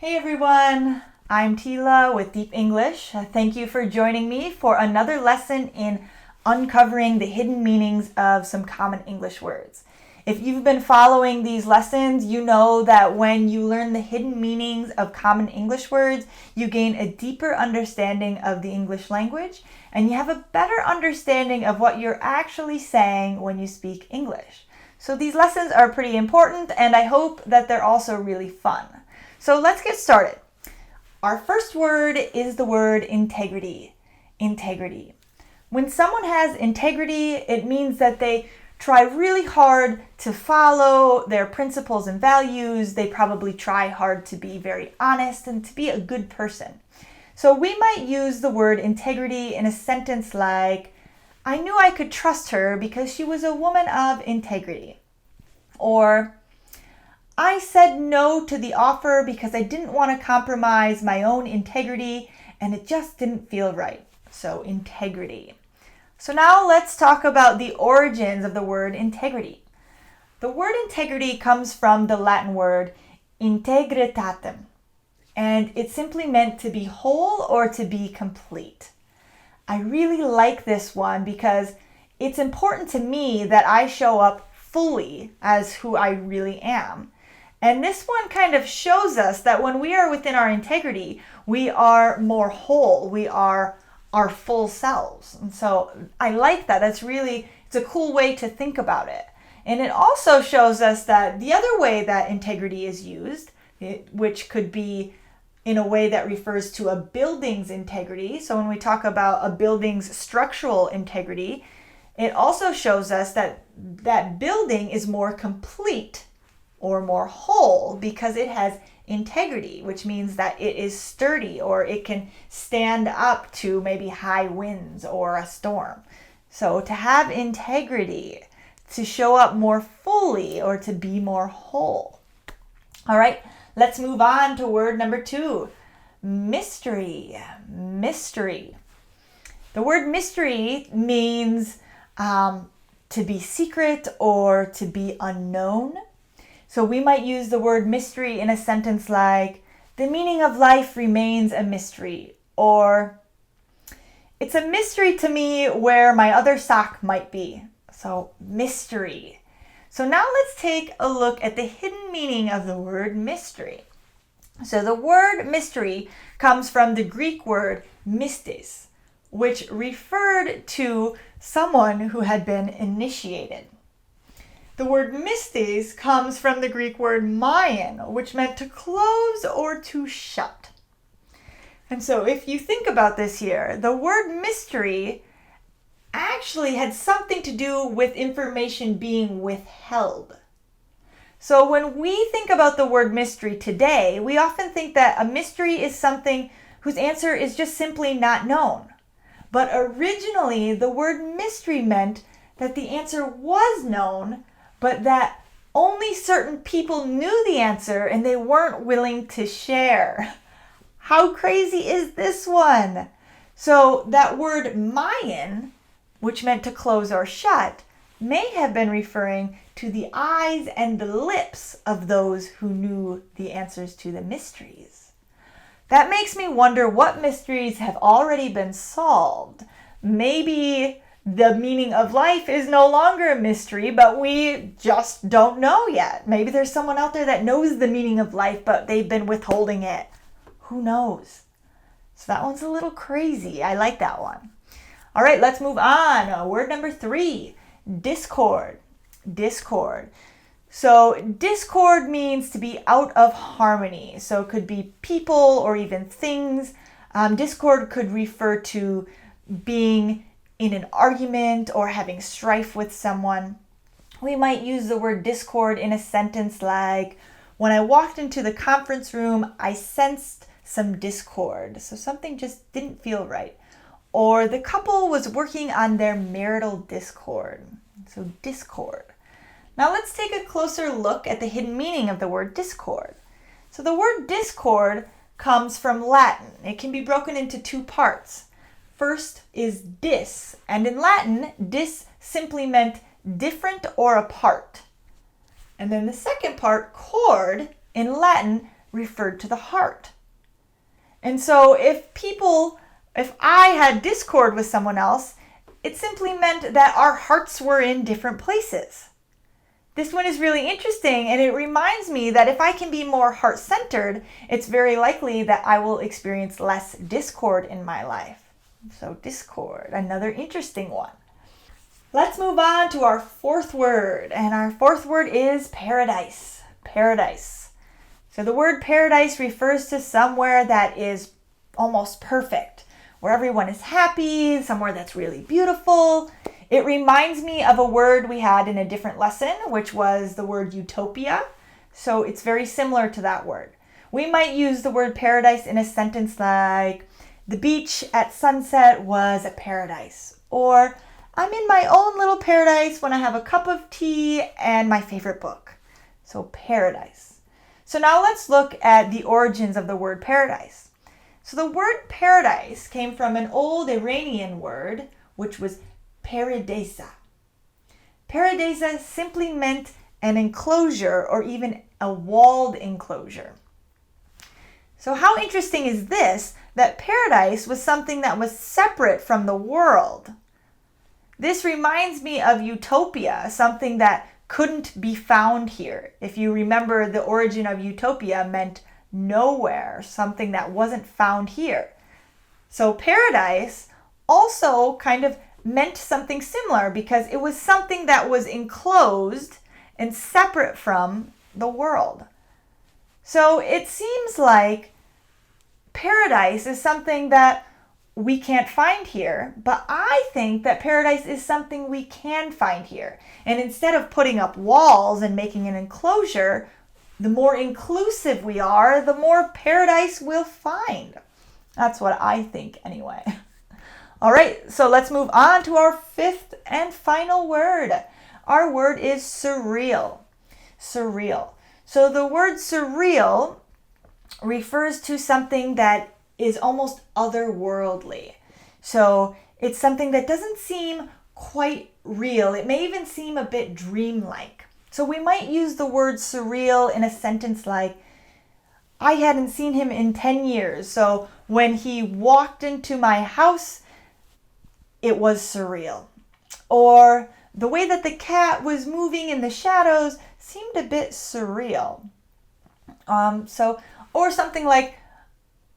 Hey everyone, I'm Teela with Deep English. Thank you for joining me for another lesson in uncovering the hidden meanings of some common English words. If you've been following these lessons, you know that when you learn the hidden meanings of common English words, you gain a deeper understanding of the English language and you have a better understanding of what you're actually saying when you speak English. So these lessons are pretty important and I hope that they're also really fun. So let's get started. Our first word is the word integrity. Integrity. When someone has integrity, it means that they try really hard to follow their principles and values. They probably try hard to be very honest and to be a good person. So we might use the word integrity in a sentence like, I knew I could trust her because she was a woman of integrity. Or, I said no to the offer because I didn't want to compromise my own integrity and it just didn't feel right. So integrity. So now let's talk about the origins of the word integrity. The word integrity comes from the Latin word integritatem, and it simply meant to be whole or to be complete. I really like this one because it's important to me that I show up fully as who I really am. And this one kind of shows us that when we are within our integrity, we are more whole. We are our full selves. And so I like that. It's a cool way to think about it. And it also shows us that the other way that integrity is used, which could be in a way that refers to a building's integrity. So when we talk about a building's structural integrity, it also shows us that that building is more complete or more whole because it has integrity, which means that it is sturdy or it can stand up to maybe high winds or a storm. So to have integrity, to show up more fully or to be more whole. All right, let's move on to word number 2, mystery. Mystery. The word mystery means to be secret or to be unknown. So we might use the word mystery in a sentence like, the meaning of life remains a mystery, or it's a mystery to me where my other sock might be. So mystery. So now let's take a look at the hidden meaning of the word mystery. So the word mystery comes from the Greek word mystis, which referred to someone who had been initiated. The word mystis comes from the Greek word maion, which meant to close or to shut. And so if you think about this here, the word mystery actually had something to do with information being withheld. So when we think about the word mystery today, we often think that a mystery is something whose answer is just simply not known. But originally, the word mystery meant that the answer was known, but that only certain people knew the answer and they weren't willing to share. How crazy is this one? So that word maion, which meant to close or shut, may have been referring to the eyes and the lips of those who knew the answers to the mysteries. That makes me wonder what mysteries have already been solved. Maybe the meaning of life is no longer a mystery, but we just don't know yet. Maybe there's someone out there that knows the meaning of life, but they've been withholding it. Who knows? So that one's a little crazy. I like that one. All right, let's move on. Word number 3, discord. Discord. So discord means to be out of harmony. So it could be people or even things. Discord could refer to being in an argument or having strife with someone. We might use the word discord in a sentence like, when I walked into the conference room, I sensed some discord. So something just didn't feel right. Or the couple was working on their marital discord. So discord. Now let's take a closer look at the hidden meaning of the word discord. So the word discord comes from Latin. It can be broken into 2 parts. First is dis, and in Latin, dis simply meant different or apart. And then the second part, cord, in Latin referred to the heart. And so if I had discord with someone else, it simply meant that our hearts were in different places. This one is really interesting, and it reminds me that if I can be more heart-centered, it's very likely that I will experience less discord in my life. So discord, another interesting one. Let's move on to our fourth word, and our fourth word is paradise. Paradise. So the word paradise refers to somewhere that is almost perfect, where everyone is happy, somewhere that's really beautiful. It reminds me of a word we had in a different lesson, which was the word utopia. So it's very similar to that word. We might use the word paradise in a sentence like, the beach at sunset was a paradise. Or, I'm in my own little paradise when I have a cup of tea and my favorite book. So paradise. So now let's look at the origins of the word paradise. So the word paradise came from an old Iranian word, which was paradisa. Paradisa simply meant an enclosure or even a walled enclosure. So how interesting is this, that paradise was something that was separate from the world? This reminds me of utopia, something that couldn't be found here. If you remember, the origin of utopia meant nowhere, something that wasn't found here. So paradise also kind of meant something similar because it was something that was enclosed and separate from the world. So it seems like paradise is something that we can't find here, but I think that paradise is something we can find here. And instead of putting up walls and making an enclosure, the more inclusive we are, the more paradise we'll find. That's what I think anyway. All right, so let's move on to our fifth and final word. Our word is surreal. Surreal. So the word surreal refers to something that is almost otherworldly. So it's something that doesn't seem quite real. It may even seem a bit dreamlike. So we might use the word surreal in a sentence like, I hadn't seen him in 10 years. So when he walked into my house, it was surreal. Or the way that the cat was moving in the shadows seemed a bit surreal. Or something like,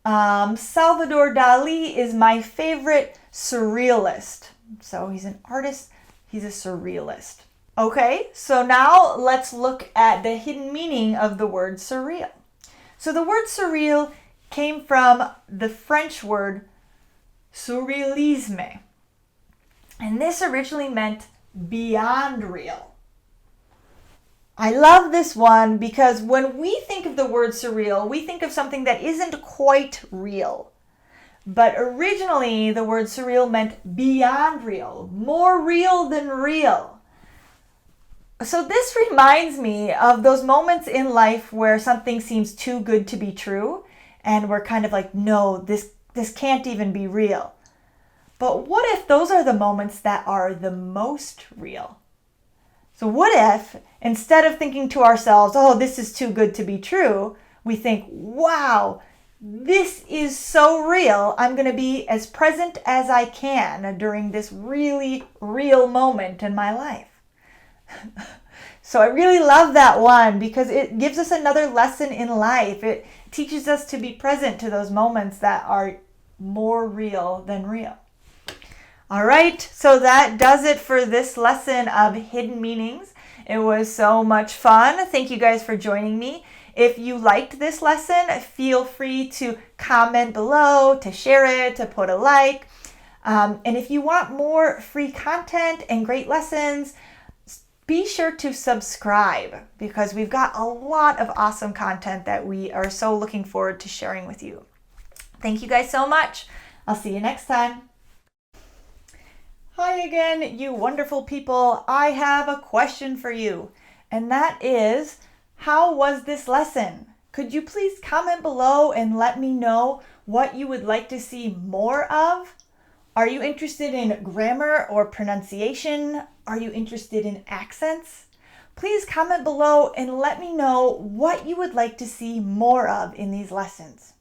Salvador Dali is my favorite surrealist. So he's an artist, he's a surrealist. Okay, so now let's look at the hidden meaning of the word surreal. So the word surreal came from the French word surrealisme. And this originally meant beyond real. I love this one because when we think of the word surreal, we think of something that isn't quite real. But originally, the word surreal meant beyond real, more real than real. So this reminds me of those moments in life where something seems too good to be true, and we're kind of like, no, this can't even be real. But what if those are the moments that are the most real? So what if, instead of thinking to ourselves, oh, this is too good to be true, we think, wow, this is so real. I'm going to be as present as I can during this really real moment in my life. So I really love that one because it gives us another lesson in life. It teaches us to be present to those moments that are more real than real. All right, so that does it for this lesson of hidden meanings. It was so much fun. Thank you guys for joining me. If you liked this lesson, feel free to comment below, to share it, to put a like. And if you want more free content and great lessons, be sure to subscribe because we've got a lot of awesome content that we are so looking forward to sharing with you. Thank you guys so much. I'll see you next time. Hi again, you wonderful people. I have a question for you, and that is, how was this lesson? Could you please comment below and let me know what you would like to see more of? Are you interested in grammar or pronunciation? Are you interested in accents? Please comment below and let me know what you would like to see more of in these lessons.